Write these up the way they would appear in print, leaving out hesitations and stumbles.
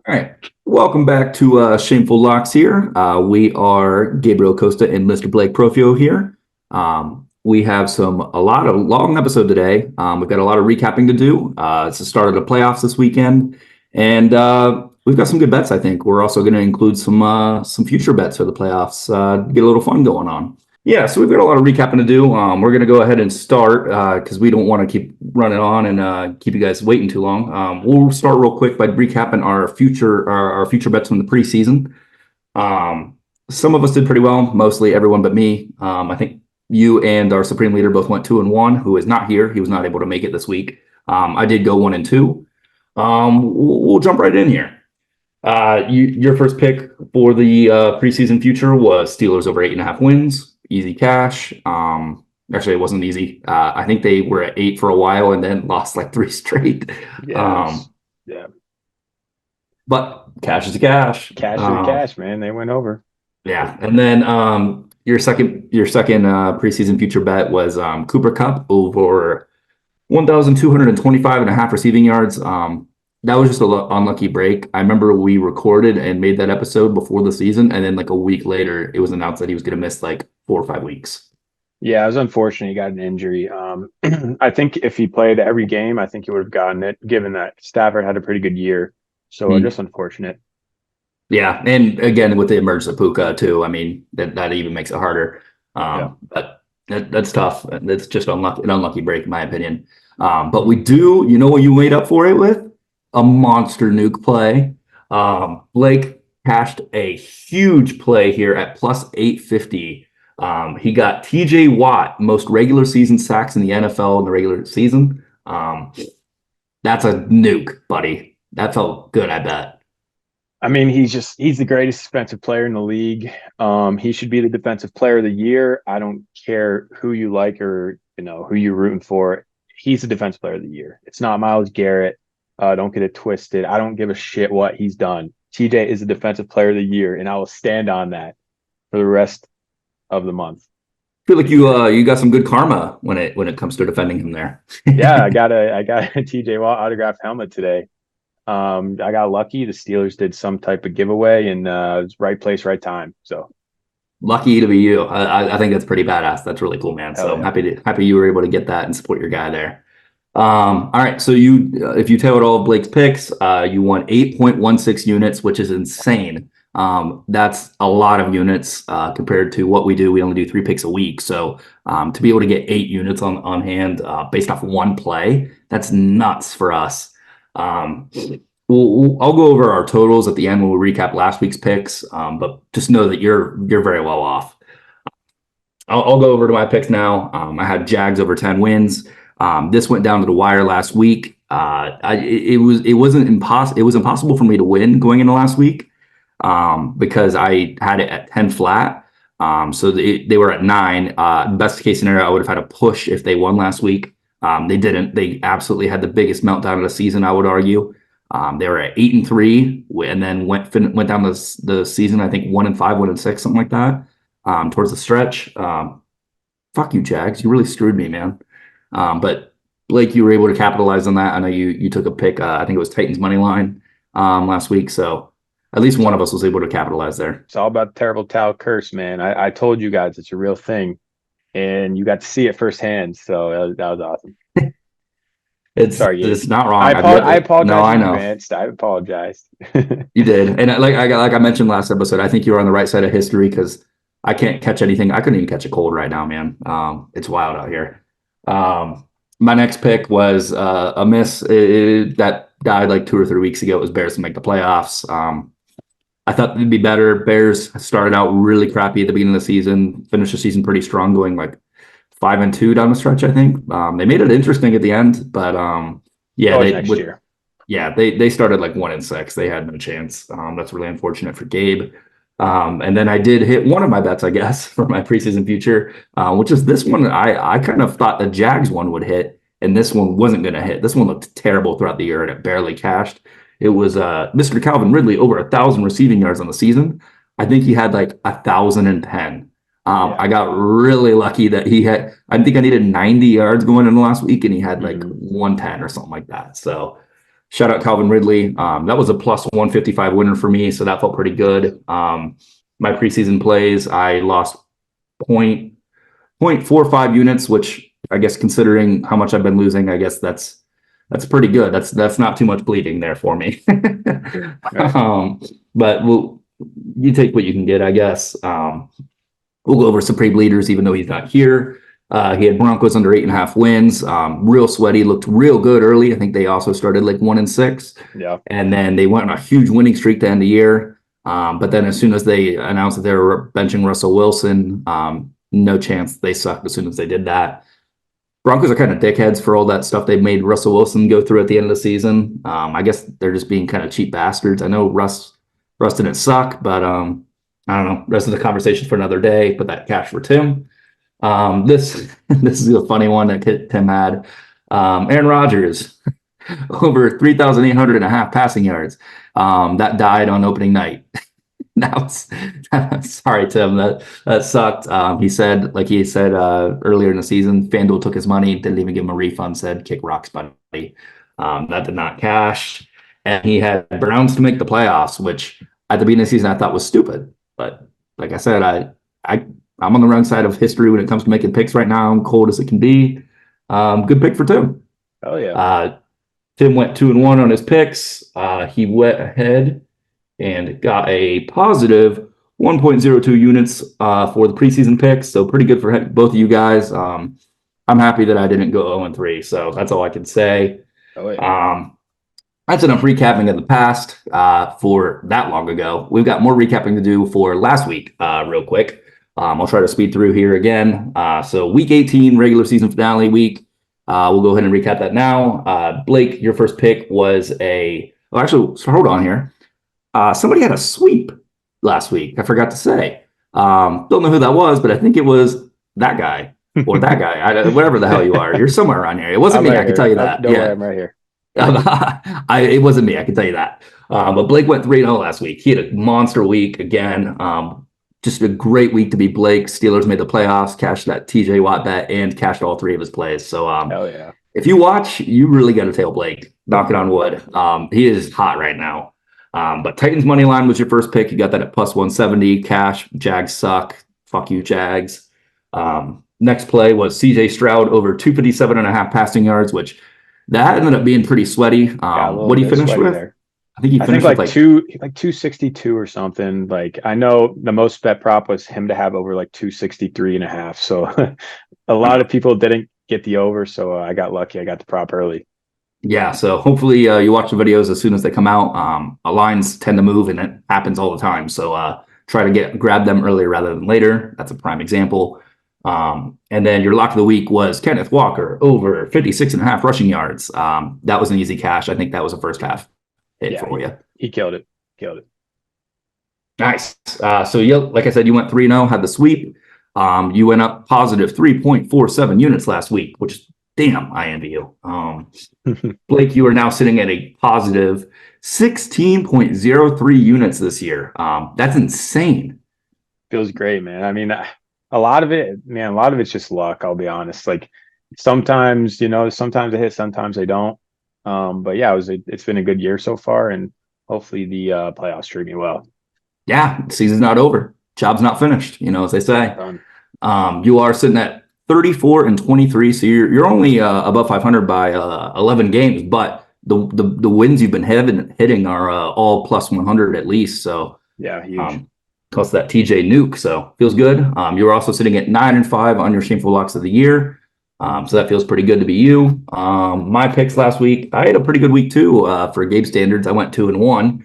All right. Welcome back to Shameful Locks here. We are Gabriel Costa and Mr. Blake Profio here. We have a lot of long episode today. We've got a lot of recapping to do. It's the start of the playoffs this weekend, and we've got some good bets. I think we're also going to include some future bets for the playoffs. Get a little fun going on. Yeah, so we've got a lot of recapping to do. We're going to go ahead and start because we don't want to keep running on and keep you guys waiting too long. We'll start real quick by recapping our future bets from the preseason. Some of us did pretty well, mostly everyone but me. I think you and our supreme leader both went 2-1, who is not here. He was not able to make it this week. I did go 1-2. We'll jump right in here. Your first pick for the preseason future was Steelers over 8.5 wins. Easy cash. Actually, it wasn't easy. I think they were at 8 for a while and then lost like 3 straight. Yeah. But cash is cash. Cash is cash, man. They went over. Yeah. And then your second preseason future bet was Cooper Kupp over 1,225.5 receiving yards. That was just an unlucky break. I remember we recorded and made that episode before the season, and then like a week later, it was announced that he was going to miss like 4 or 5 weeks. Yeah, it was unfortunate. He got an injury. I think if he played every game, I think he would have gotten it, given that Stafford had a pretty good year. So just unfortunate. Yeah, and again, with the emergence of Puka too, I mean, that even makes it harder. But that's tough. That's just an unlucky break, in my opinion. But we do, you know what you made up for it with? A monster nuke play. Blake cashed a huge play here at plus 850. He got TJ Watt, most regular season sacks in the NFL in the regular season. That's a nuke, buddy. That felt good, I bet. I mean, he's the greatest defensive player in the league. He should be the defensive player of the year. I don't care who you like or who you're rooting for. He's the defensive player of the year. It's not Myles Garrett. Don't get it twisted. I don't give a shit what he's done. TJ is the defensive player of the year, and I will stand on that for the rest of the month. I feel like you got some good karma when it comes to defending him there. Yeah, I got a TJ Watt autographed helmet today. I got lucky. The Steelers did some type of giveaway, and it was right place, right time. So lucky to be you. I think that's pretty badass. That's really cool, man. So I'm happy you were able to get that and support your guy there. All right, so if you tailed all of Blake's picks, you won 8.16 units, which is insane. That's a lot of units compared to what we do. We only do 3 picks a week, so to be able to get 8 units on hand based off one play, that's nuts for us. I'll go over our totals at the end when we recap last week's picks, but just know that you're very well off. I'll go over to my picks now. I had Jags over 10 wins. This went down to the wire last week. It was impossible for me to win going into last week because I had it at 10 flat. So they were at 9. Best case scenario, I would have had a push if they won last week. They didn't. They absolutely had the biggest meltdown of the season, I would argue. They were at 8-3 and then went down the season, I think 1-5, 1-6, something like that, towards the stretch. Fuck you, Jags. You really screwed me, man. But Blake, you were able to capitalize on that. I know you took a pick. I think it was Titans money line last week. So at least one of us was able to capitalize there. It's all about the terrible towel curse, man. I told you guys it's a real thing, and you got to see it firsthand. So that was awesome. It's not wrong. I apologize. No, I know. Advanced. I apologized. You did, and like I mentioned last episode, I think you were on the right side of history because I can't catch anything. I couldn't even catch a cold right now, man. It's wild out here. My next pick was a miss that died like 2 or 3 weeks ago. It was Bears to make the playoffs. I thought it'd be better. Bears started out really crappy at the beginning of the season, finished the season pretty strong, going like 5-2 down the stretch, I think. They made it interesting at the end, but they started like 1-6. They had no chance. That's really unfortunate for Gabe. And then I did hit one of my bets, I guess, for my preseason future, which is this one. I kind of thought the Jags one would hit, and this one wasn't going to hit. This one looked terrible throughout the year, and it barely cashed. It was Mr. Calvin Ridley over 1,000 receiving yards on the season. I think he had like 1,010. I got really lucky that I think I needed 90 yards going in the last week, and he had like 110 or something like that. So Shout out Calvin Ridley. That was a plus 155 winner for me, so that felt pretty good. My preseason plays, I lost 0.45 units, which I guess considering how much I've been losing, I guess that's pretty good. That's not too much bleeding there for me. But you take what you can get, I guess. We'll go over some pre-bleeders, even though he's not here. He had Broncos under 8.5 wins. Real sweaty, looked real good early. I think they also started like 1-6. Yeah. And then they went on a huge winning streak to end the year. But then as soon as they announced that they were benching Russell Wilson, no chance. They sucked as soon as they did that. Broncos are kind of dickheads for all that stuff they made Russell Wilson go through at the end of the season. I guess they're just being kind of cheap bastards. I know Russ didn't suck, but I don't know. Rest of the conversation for another day. Put that cash for Tim. This is a funny one that Tim had. Aaron Rodgers over 3,800.5 passing yards. That died on opening night. Sorry, Tim. That sucked. He said earlier in the season, FanDuel took his money, didn't even give him a refund. Said kick rocks, buddy. That did not cash, and he had Browns to make the playoffs, which at the beginning of the season I thought was stupid. But like I said, I'm on the wrong side of history when it comes to making picks right now. I'm cold as it can be. Good pick for Tim. Oh yeah. Tim went 2-1 on his picks. He went ahead and got a positive 1.02 units for the preseason picks. So pretty good for both of you guys. I'm happy that I didn't go 0-3. So that's all I can say. Oh yeah. That's enough recapping of the past for that long ago. We've got more recapping to do for last week real quick. I'll try to speed through here again. So week 18, regular season finale week. We'll go ahead and recap that now. Blake, your first pick was hold on here. Somebody had a sweep last week. I forgot to say. Don't know who that was, but I think it was that guy or that guy. Whatever the hell you are. You're somewhere around here. It wasn't me. I can tell you that. Don't worry, I'm right here. It wasn't me. I can tell you that. But Blake went 3-0 last week. He had a monster week again. Just a great week to be Blake. Steelers made the playoffs, cashed that TJ Watt bet, and cashed all 3 of his plays. So hell yeah. If you watch, you really got to tail Blake. Knocking on wood. He is hot right now. But Titans money line was your first pick. You got that at plus 170. Cash. Jags suck. Fuck you, Jags. Next play was CJ Stroud over 257.5 passing yards, which that ended up being pretty sweaty. What do you finish with? There. I think he finished with like 262 or something. Like I know the most bet prop was him to have over like 263.5. So a lot of people didn't get the over. So I got lucky. I got the prop early. Yeah. So hopefully you watch the videos as soon as they come out. Lines tend to move and it happens all the time. So try to grab them earlier rather than later. That's a prime example. And then your lock of the week was Kenneth Walker over 56.5 rushing yards. That was an easy cash. I think that was a first half hit for you. He killed it. Nice. So like I said, you went 3-0, had the sweep. You went up positive 3.47 units last week, which is damn, I envy you. Blake, you are now sitting at a positive 16.03 units this year. That's insane. Feels great, man. I mean, a lot of it's just luck. I'll be honest. Like sometimes they hit, sometimes they don't. But yeah, it's been a good year so far, and hopefully the playoffs treat me well. Yeah, the season's not over. Job's not finished, as they say. You are sitting at 34-23, so you're only above 500 by 11 games, but the wins you've been hitting are all plus 100 at least. So yeah, huge. Plus that TJ nuke, so feels good. You're also sitting at 9-5 on your Shameful Locks of the year. So that feels pretty good to be you. My picks last week, I had a pretty good week too. For Gabe standards, I went 2-1.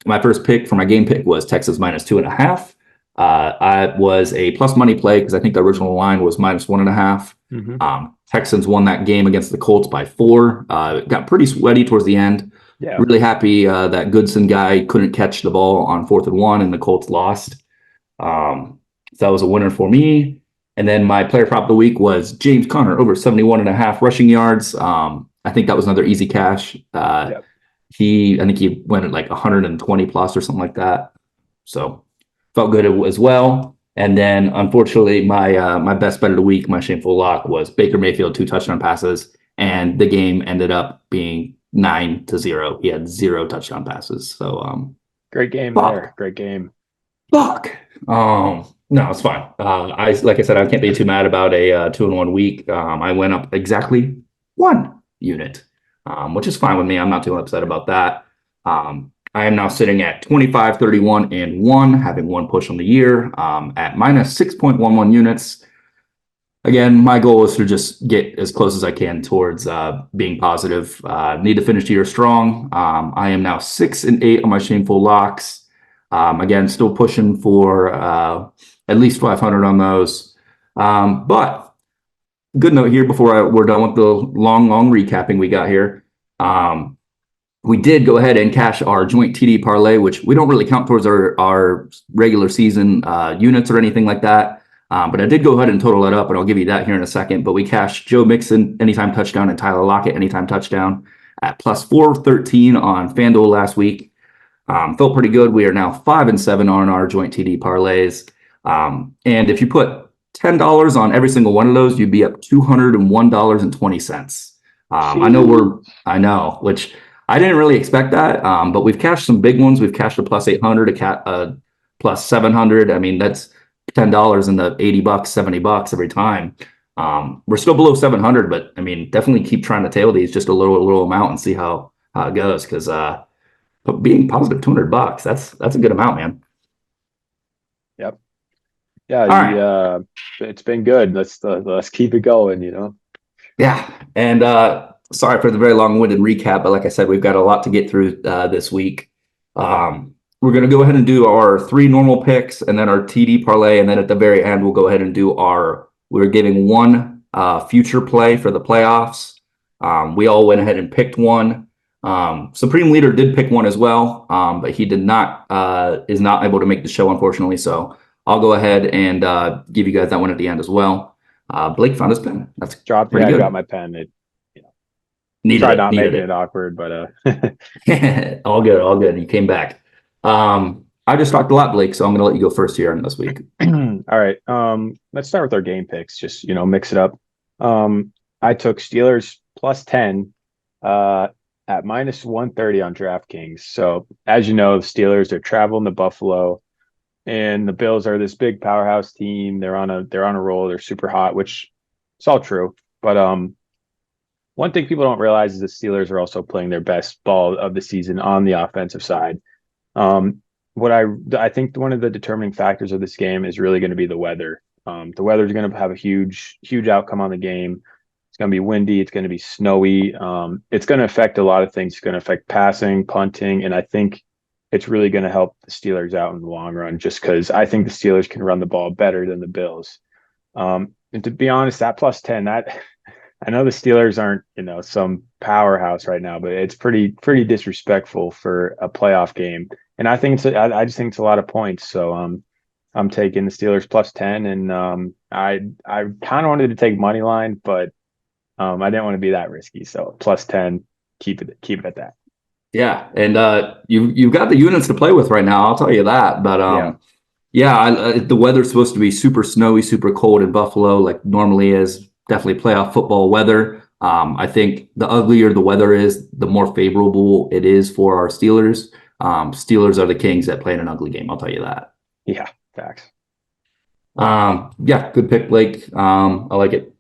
My first pick for my game pick was Texas minus 2.5. I was a plus money play because I think the original line was minus 1.5. Mm-hmm. Texans won that game against the Colts by 4. It got pretty sweaty towards the end. Yeah. Really happy that Goodson guy couldn't catch the ball on 4th and 1 and the Colts lost. So that was a winner for me. And then my player prop of the week was James Conner over 71.5 rushing yards. I think that was another easy cash. I think he went at like 120 plus or something like that. So felt good as well. And then unfortunately, my best bet of the week, my shameful lock, was Baker Mayfield 2 touchdown passes. And the game ended up being 9-0. He had 0 touchdown passes. So great game fuck. there. Great game. Fuck. No, it's fine. Like I said, I can't be too mad about a 2-1 week. I went up exactly 1 unit, which is fine with me. I'm not too upset about that. I am now sitting at 25, 31, and 1, having 1 push on the year, at minus 6.11 units. Again, my goal is to just get as close as I can towards being positive. Need to finish the year strong. I am now 6 and 8 on my Shame-Ful Locks. Again, still pushing for at least 500 on those. But good note here before we're done with the long recapping we got here. We did go ahead and cash our joint TD parlay, which we don't really count towards our regular season units or anything like that. But I did go ahead and total it up, and I'll give you that here in a second. But we cashed Joe Mixon anytime touchdown and Tyler Lockett anytime touchdown at plus 413 on FanDuel last week. Felt pretty good. We are now 5 and 7 on our joint TD parlays. And if you put $10 on every single one of those, you'd be up $201.20. I know, which I didn't really expect that. But we've cashed some big ones. We've cashed a plus 800, a plus 700. I mean, that's $10 in the $80, $70 every time. We're still below 700, but I mean, definitely keep trying to tail these just a little amount and see how it goes. Because being positive $200, that's a good amount, man. Yep. Yeah, it's been good. Let's keep it going, you know. Yeah, and sorry for the very long-winded recap, but like I said, we've got a lot to get through this week. We're going to go ahead and do our 3 normal picks and then our TD parlay. And then at the very end, we'll go ahead and do we're giving 1 future play for the playoffs. We all went ahead and picked 1. Supreme Leader did pick 1 as well, but he is not able to make the show, unfortunately. So I'll go ahead and give you guys that one at the end as well. Blake found his pen. That's pretty good. I got my pen. Try not making it awkward, but all good. You came back. I just talked a lot, Blake, so I'm going to let you go first here on this week. All right. Let's start with our game picks. Just, mix it up. I took Steelers plus 10 at minus 130 on DraftKings. So as you know, the Steelers are traveling to Buffalo, and the Bills are this big powerhouse team. They're on a roll. They're super hot, which it's all true. But one thing people don't realize is the Steelers are also playing their best ball of the season on the offensive side. What I think one of the determining factors of this game is really going to be the weather. The weather is going to have a huge outcome on the game. It's going to be windy. It's going to be snowy. It's going to affect a lot of things. It's going to affect passing, punting, and I think it's really going to help the Steelers out in the long run, just because I think the Steelers can run the ball better than the Bills. And to be honest, that plus 10, that I know the Steelers aren't, some powerhouse right now, but it's pretty disrespectful for a playoff game. And I think I just think it's a lot of points. So I'm taking the Steelers plus 10, and I kind of wanted to take money line, but I didn't want to be that risky. So plus 10, keep it at that. Yeah, and you've got the units to play with right now. I'll tell you that. But the weather's supposed to be super snowy, super cold in Buffalo, like normally is. Definitely playoff football weather. I think the uglier the weather is, the more favorable it is for our Steelers. Steelers are the kings that play in an ugly game. I'll tell you that. Yeah, facts. Good pick, Blake. I like it.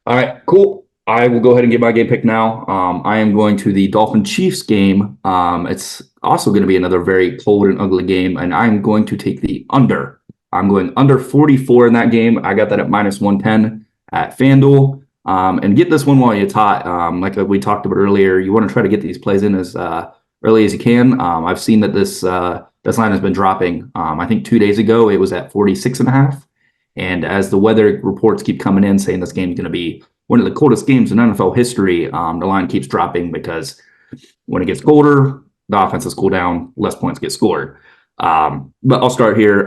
All right, cool. I will go ahead and get my game pick now. I am going to the Dolphin-Chiefs game. It's also going to be another very cold and ugly game, and I'm going to take the under. I'm going under 44 in that game. I got that at minus 110 at FanDuel. And get this one while it's hot. Like we talked about earlier, you want to try to get these plays in as early as you can. I've seen that this line has been dropping. I think 2 days ago it was at 46.5. And as the weather reports keep coming in saying this game is going to be one of the coldest games in NFL history, the line keeps dropping because when it gets colder, the offenses cool down, less points get scored. But I'll start here.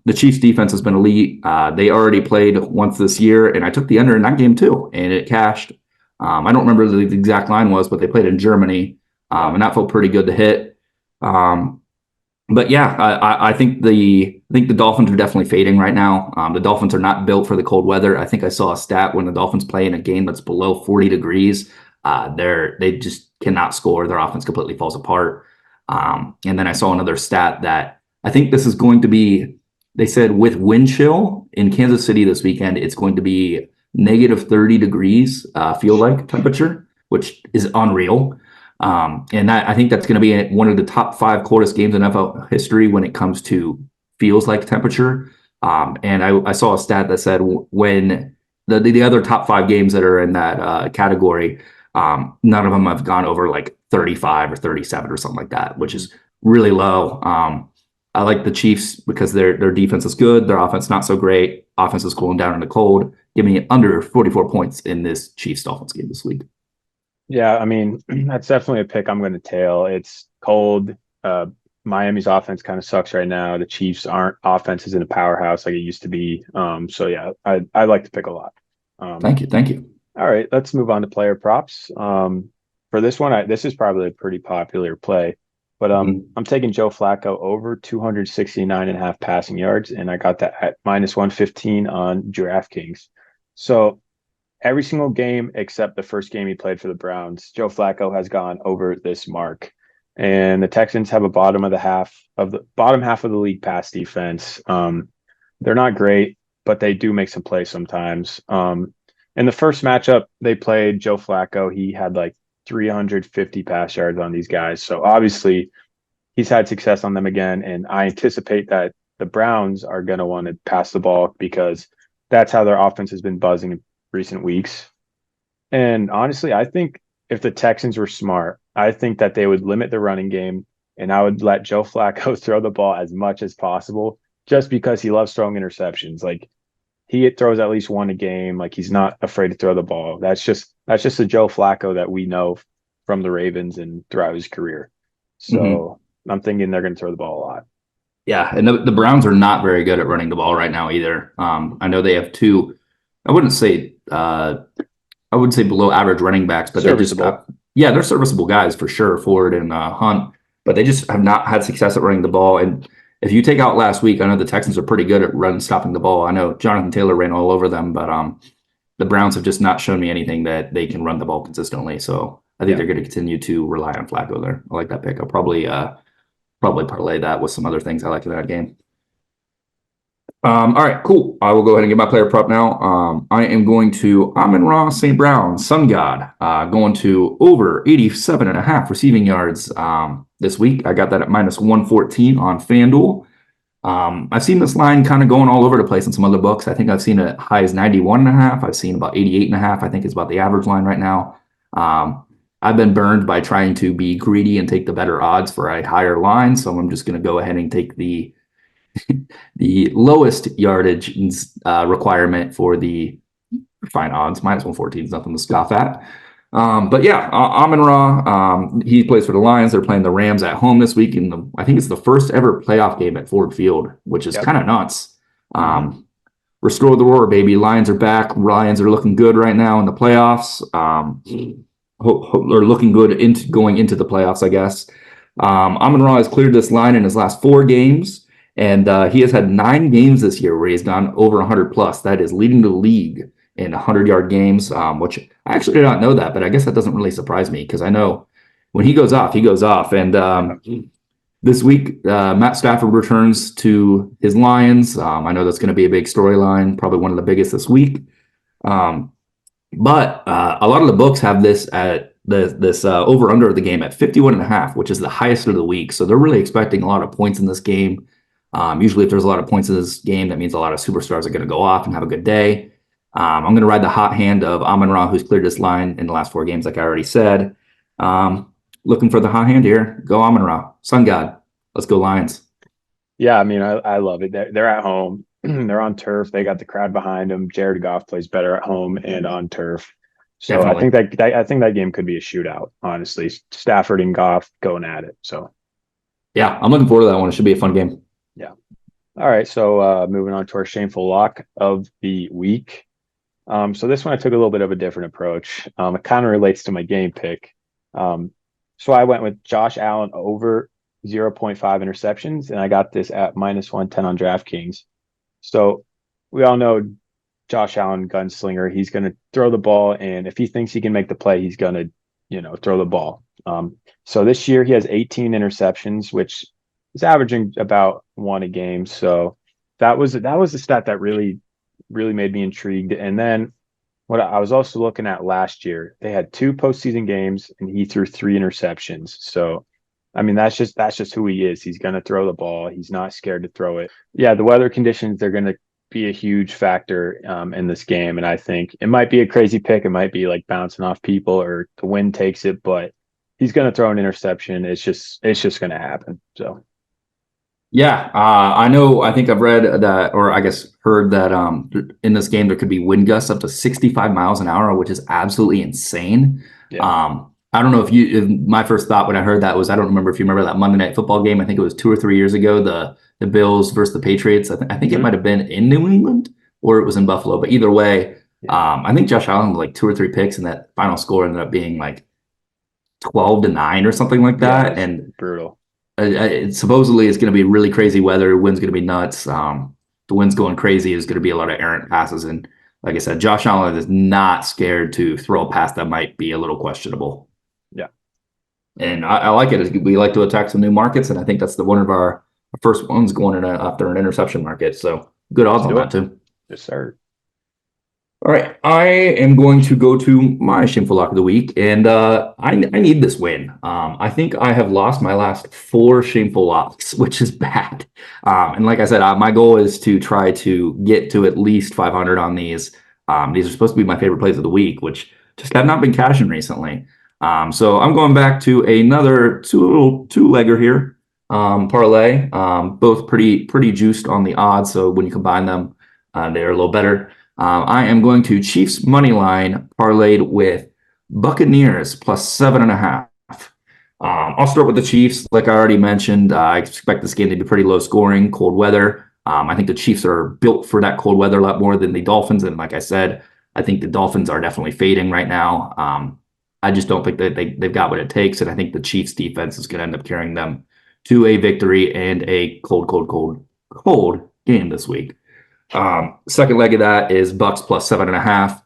The Chiefs defense has been elite. They already played once this year, and I took the under in that game too, and it cashed. I don't remember the exact line was, but they played in Germany, and that felt pretty good to hit. But yeah, I think the Dolphins are definitely fading right now. The Dolphins are not built for the cold weather. I think I saw a stat when the Dolphins play in a game that's below 40 degrees. They just cannot score. Their offense completely falls apart. And then I saw another stat that I think this is going to be. They said with wind chill in Kansas City this weekend, it's going to be negative 30 degrees feel like temperature, which is unreal. And I think that's going to be one of the top 5 coldest games in NFL history when it comes to feels like temperature. And I saw a stat that said when the other top 5 games that are in that category, none of them have gone over like 35 or 37 or something like that, which is really low. I like the Chiefs because their defense is good. Their offense not so great. Offense is cooling down in the cold. Give me under 44 points in this Chiefs-Dolphins game this week. Yeah, I mean, that's definitely a pick I'm going to tail. It's cold. Miami's offense kind of sucks right now. The Chiefs aren't offenses in a powerhouse like it used to be. So yeah, I like to pick a lot. Thank you. All right, let's move on to player props. For this one, this is probably a pretty popular play, but I'm taking Joe Flacco over 269.5 passing yards, and I got that at -115 on DraftKings. So every single game except the first game he played for the Browns, Joe Flacco has gone over this mark. And the Texans have a bottom half of the league pass defense. They're not great, but they do make some plays sometimes. In the first matchup they played, Joe Flacco, he had like 350 pass yards on these guys. So obviously he's had success on them again. And I anticipate that the Browns are going to want to pass the ball because that's how their offense has been buzzing in recent weeks. And honestly, I think if the Texans were smart, I think that they would limit the running game, and I would let Joe Flacco throw the ball as much as possible just because he loves throwing interceptions. Like he throws at least one a game. Like he's not afraid to throw the ball. That's just the Joe Flacco that we know from the Ravens and throughout his career. So I'm thinking they're going to throw the ball a lot. Yeah, and the Browns are not very good at running the ball right now either. I know they have 2. I wouldn't say below average running backs, but they're just they're serviceable guys for sure, Ford and Hunt. But they just have not had success at running the ball. And if you take out last week, I know the Texans are pretty good at stopping the ball. I know Jonathan Taylor ran all over them, but the Browns have just not shown me anything that they can run the ball consistently. So I think they're going to continue to rely on Flacco there. I like that pick. I'll probably parlay that with some other things I like in that game. All right, cool. I will go ahead and get my player prop now. I am going to Amon-Ra St. Brown, Sun God, going to over 87.5 receiving yards this week. I got that at -114 on FanDuel. I've seen this line kind of going all over the place in some other books. I think I've seen it high as 91.5. I've seen about 88.5. I think is about the average line right now. I've been burned by trying to be greedy and take the better odds for a higher line, so I'm just going to go ahead and take the lowest yardage requirement for the fine odds. -114 is nothing to scoff at. But yeah, Amon-Ra, he plays for the Lions. They're playing the Rams at home this week. I think it's the first ever playoff game at Ford Field, which is kind of nuts. Restore the roar, baby. Lions are back. Lions are looking good right now in the playoffs. Or looking good going into the playoffs, I guess. Amon-Ra has cleared this line in his last 4 games. And he has had 9 games this year where he's gone over 100 plus. That is leading the league in 100-yard games, which I actually did not know that, but I guess that doesn't really surprise me because I know when he goes off, he goes off. And this week, Matt Stafford returns to his Lions. I know that's going to be a big storyline, probably one of the biggest this week. But a lot of the books have this at this over-under of the game at 51.5, which is the highest of the week. So they're really expecting a lot of points in this game. Usually if there's a lot of points in this game, that means a lot of superstars are going to go off and have a good day. I'm going to ride the hot hand of Amon-Ra, who's cleared this line in the last 4 games, like I already said. Looking for the hot hand here. Go Amon-Ra. Sun God. Let's go Lions. Yeah, I mean, I love it. They're at home. They're on turf. They got the crowd behind them. Jared Goff plays better at home and on turf. So definitely. I think that game could be a shootout, honestly. Stafford and Goff going at it. So yeah, I'm looking forward to that one. It should be a fun game. Yeah. All right. So moving on to our shameful lock of the week. So this one I took a little bit of a different approach. It kind of relates to my game pick. So I went with Josh Allen over 0.5 interceptions, and I got this at -110 on DraftKings. So we all know Josh Allen gunslinger. He's going to throw the ball, and if he thinks he can make the play, he's going to, throw the ball. So this year he has 18 interceptions, which is averaging about one a game. So that was the stat that really made me intrigued. And then what I was also looking at last year, they had 2 postseason games, and he threw 3 interceptions. So I mean, that's just who he is. He's going to throw the ball. He's not scared to throw it. Yeah, the weather conditions, they're going to be a huge factor in this game. And I think it might be a crazy pick. It might be like bouncing off people or the wind takes it, but he's going to throw an interception. It's just going to happen. So. Yeah, I know. I think I've read that, or I guess heard that in this game there could be wind gusts up to 65 miles an hour, which is absolutely insane. Yeah. I don't know if my first thought when I heard that was, I don't remember if you remember that Monday Night Football game. I think it was 2 or 3 years ago, the Bills versus the Patriots. I think it might have been in New England or it was in Buffalo, but either way, I think Josh Allen had like 2 or 3 picks, and that final score ended up being like 12-9 or something like that. And brutal. Supposedly it's going to be really crazy weather. Wind's going to be nuts. The wind's going crazy. There's going to be a lot of errant passes. And like I said, Josh Allen is not scared to throw a pass that might be a little questionable. Yeah. And I like it. We like to attack some new markets. And I think that's one of our first ones going in after an interception market. So good odds on that too. Yes, sir. All right, I am going to go to my Shameful Lock of the week, and I need this win. I think I have lost my last 4 Shameful Locks, which is bad. And like I said, my goal is to try to get to at least 500 on these. These are supposed to be my favorite plays of the week, which just have not been cashing recently. So I'm going back to another two-legger here, parlay. Both pretty juiced on the odds, so when you combine them, they are a little better. I am going to Chiefs money line parlayed with Buccaneers plus 7.5. I'll start with the Chiefs. Like I already mentioned, I expect this game to be pretty low scoring, cold weather. I think the Chiefs are built for that cold weather a lot more than the Dolphins. And like I said, I think the Dolphins are definitely fading right now. I just don't think that they've got what it takes. And I think the Chiefs defense is going to end up carrying them to a victory and a cold game this week. Second leg of that is Bucks plus 7.5.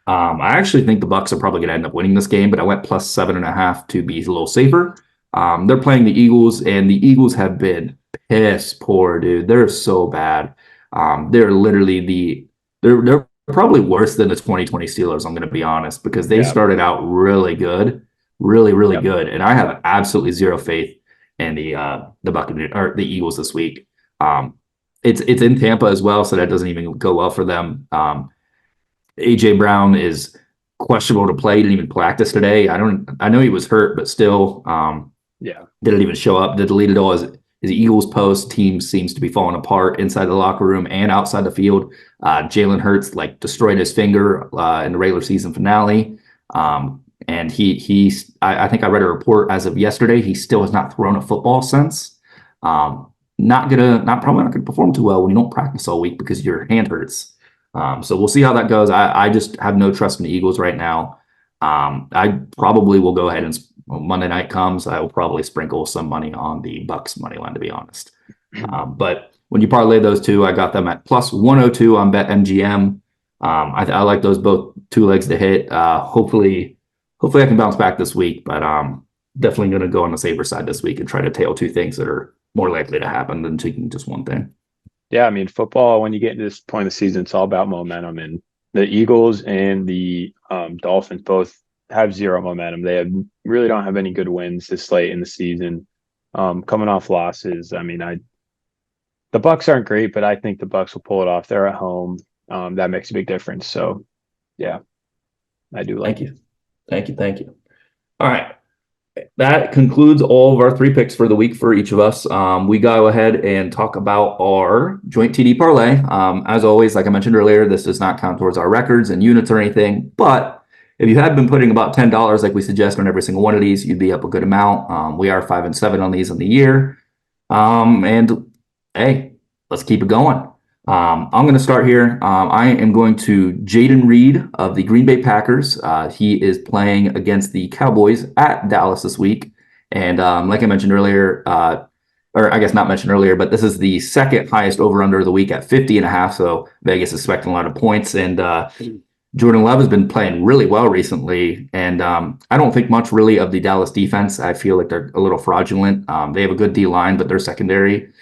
I actually think the Bucks are probably going to end up winning this game, but I went plus 7.5 to be a little safer. They're playing the Eagles, and the Eagles have been piss poor, dude. They're so bad. They're literally they're probably worse than the 2020 Steelers. I'm going to be honest, because they started out really good, really good, and I have absolutely zero faith in the Buccaneers or the Eagles this week. It's in Tampa as well, so that doesn't even go well for them. AJ Brown is questionable to play. He didn't even practice today. I know he was hurt, but still, didn't even show up. The deleted all his Eagles post. Team seems to be falling apart inside the locker room and outside the field. Jalen Hurts destroyed his finger in the regular season finale. And I think I read a report as of yesterday. He still has not thrown a football since. Probably not gonna perform too well when you don't practice all week because your hand hurts. So we'll see how that goes. I just have no trust in the Eagles right now. I probably will go ahead and when Monday night comes, I will probably sprinkle some money on the Bucks money line, to be honest. But when you parlay those two, I got them at plus 102 on BetMGM. I like those both 2 legs to hit. Hopefully I can bounce back this week, but definitely going to go on the safer side this week and try to tail 2 things that are more likely to happen than taking just one thing. Yeah, I mean, football, when you get to this point of the season, it's all about momentum. And the Eagles and the Dolphins both have 0 momentum. They really don't have any good wins this late in the season. Coming off losses, I mean, the Bucks aren't great, but I think the Bucks will pull it off. They're at home. That makes a big difference. So, yeah, I do like it. Thank you. All right. That concludes all of our 3 picks for the week for each of us. We go ahead and talk about our joint TD parlay. As always, like I mentioned earlier, this does not count towards our records and units or anything. But if you had been putting about $10 like we suggest on every single one of these, you'd be up a good amount. We are 5-7 on these on the year. And hey, let's keep it going. I'm going to start here. I am going to Jaden Reed of the Green Bay Packers. He is playing against the Cowboys at Dallas this week. And like I mentioned earlier, or I guess not mentioned earlier, but this is the second highest over under of the week at 50.5. So Vegas is expecting a lot of points. And Jordan Love has been playing really well recently. And I don't think much really of the Dallas defense. I feel like they're a little fraudulent. They have a good D line, but their secondary,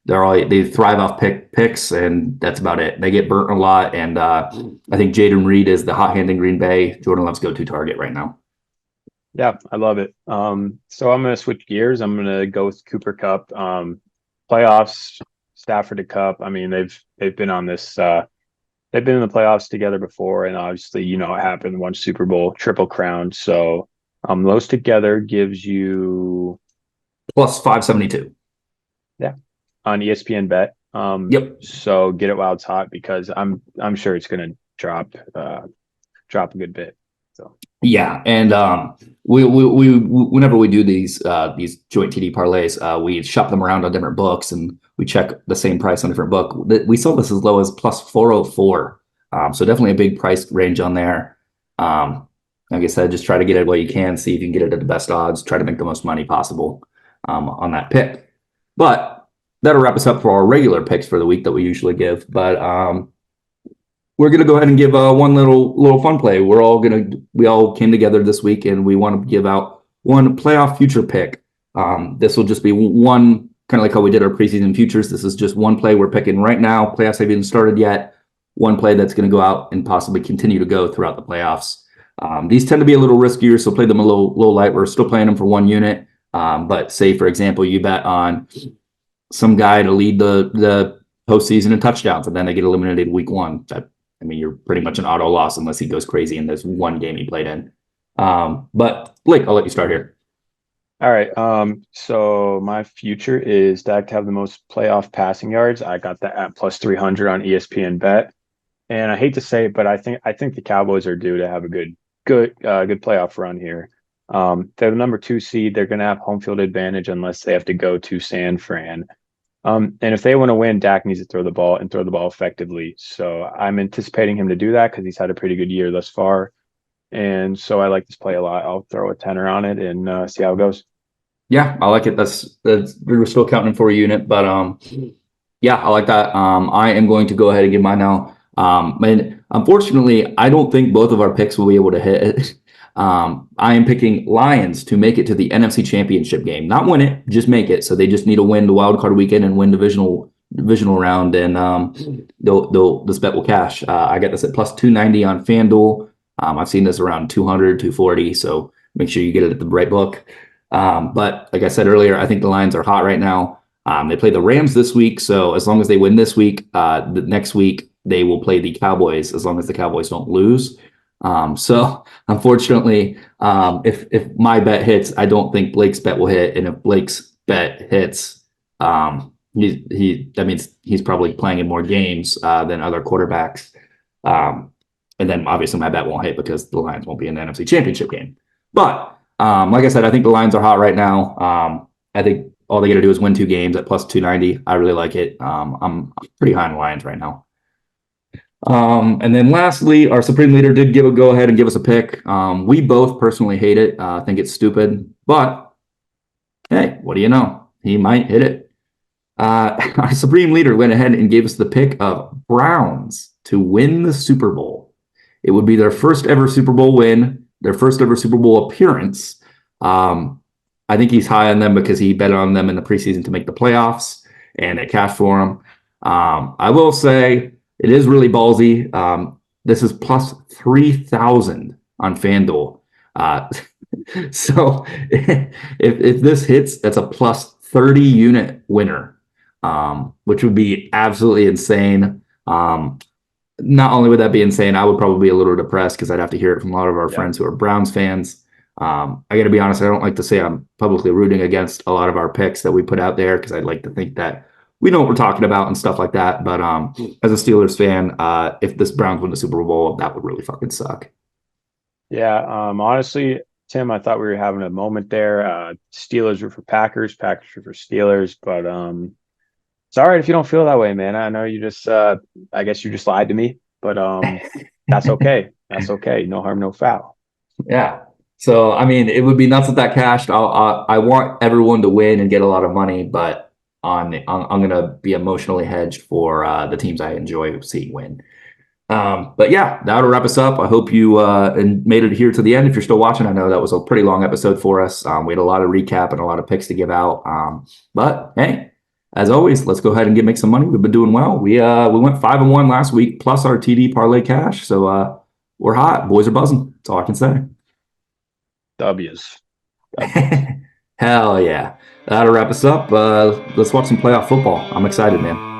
they thrive off picks, and that's about it. They get burnt a lot. And I think Jaden Reed is the hot hand in Green Bay, Jordan Love's go-to target right now. Yeah, I love it. So I'm going to switch gears. I'm going to go with Cooper Kupp. Playoffs, Stafford to Kupp. I mean, they've been on this. They've been in the playoffs together before, and obviously, you know what happened. One Super Bowl, triple crown. So those together gives you plus 572. Yeah, on ESPN Bet. Yep. So get it while it's hot, because I'm sure it's going to drop a good bit. So yeah, and we whenever we do these joint TD parlays, we shop them around on different books, and we check the same price on different book. We saw this as low as plus 404, so definitely a big price range on there. Like I said, just try to get it while you can, see if you can get it at the best odds. Try to make the most money possible on that pick. But that'll wrap us up for our regular picks for the week that we usually give. But we're gonna go ahead and give one little fun play. We all came together this week, and we want to give out one playoff future pick. This will just be one, kind of like how we did our preseason futures. This is just one play we're picking right now. Playoffs haven't even started yet. One play that's going to go out and possibly continue to go throughout the playoffs. These tend to be a little riskier, so play them a little light. We're still playing them for one unit. But say, for example, you bet on some guy to lead the postseason in touchdowns, and then they get eliminated week one. You're pretty much an auto loss unless he goes crazy in this one game he played in. But Blake, I'll let you start here. All right. So my future is Dak to have the most playoff passing yards. I got that at plus 300 on ESPN Bet. And I hate to say it, but I think the Cowboys are due to have a good playoff run here. They're the number 2 seed. They're going to have home field advantage unless they have to go to San Fran. And if they want to win, Dak needs to throw the ball effectively. So I'm anticipating him to do that because he's had a pretty good year thus far. And so I like this play a lot. I'll throw a tenner on it and see how it goes. Yeah, I like it. That's we're still counting for a unit, but yeah, I like that. I am going to go ahead and give mine now. And unfortunately, I don't think both of our picks will be able to hit. I am picking Lions to make it to the NFC Championship game, not win it, just make it. So they just need to win the wildcard weekend and win divisional round, and this bet will cash. I got this at plus 290 on FanDuel. I've seen this around 200, 240. So make sure you get it at the right book. But like I said earlier, I think the Lions are hot right now. They play the Rams this week, so as long as they win this week, the next week they will play the Cowboys as long as the Cowboys don't lose. So unfortunately, if my bet hits, I don't think Blake's bet will hit. And if Blake's bet hits, that means he's probably playing in more games than other quarterbacks. And then obviously my bet won't hit because the Lions won't be in the NFC Championship game. But like I said, I think the Lions are hot right now. I think all they got to do is win 2 games at plus 290. I really like it. I'm pretty high on the Lions right now. And then lastly, our Supreme Leader did go ahead and give us a pick. We both personally hate it. I think it's stupid, but hey, what do you know? He might hit it. Our Supreme Leader went ahead and gave us the pick of Browns to win the Super Bowl. It would be their first ever Super Bowl win, their first ever Super Bowl appearance. I think he's high on them because he bet on them in the preseason to make the playoffs, and it cashed for him. I will say it is really ballsy. This is plus 3,000 on FanDuel. So if this hits, that's a plus 30 unit winner, which would be absolutely insane. Not only would that be insane, I would probably be a little depressed because I'd have to hear it from a lot of our friends who are Browns fans. I got to be honest, I don't like to say I'm publicly rooting against a lot of our picks that we put out there because I'd like to think that we know what we're talking about and stuff like that. But as a Steelers fan, if this Browns win the Super Bowl, that would really fucking suck. Yeah, honestly, Tim, I thought we were having a moment there. Steelers were for Packers, Packers were for Steelers, but it's all right if you don't feel that way, man. I know you just, I guess you just lied to me, but that's okay. That's okay. No harm, no foul. Yeah. So, I mean, it would be nuts if that cashed. I want everyone to win and get a lot of money, but I'm gonna be emotionally hedged for the teams I enjoy seeing win. But yeah, that'll wrap us up. I hope you and made it here to the end. If you're still watching, I know that was a pretty long episode for us. We had a lot of recap and a lot of picks to give out. But hey, as always, let's go ahead and make some money. We've been doing well. We went 5-1 last week plus our TD parlay cash. So we're hot. Boys are buzzing. That's all I can say. W's. Hell yeah. That'll wrap us up. Let's watch some playoff football. I'm excited, man.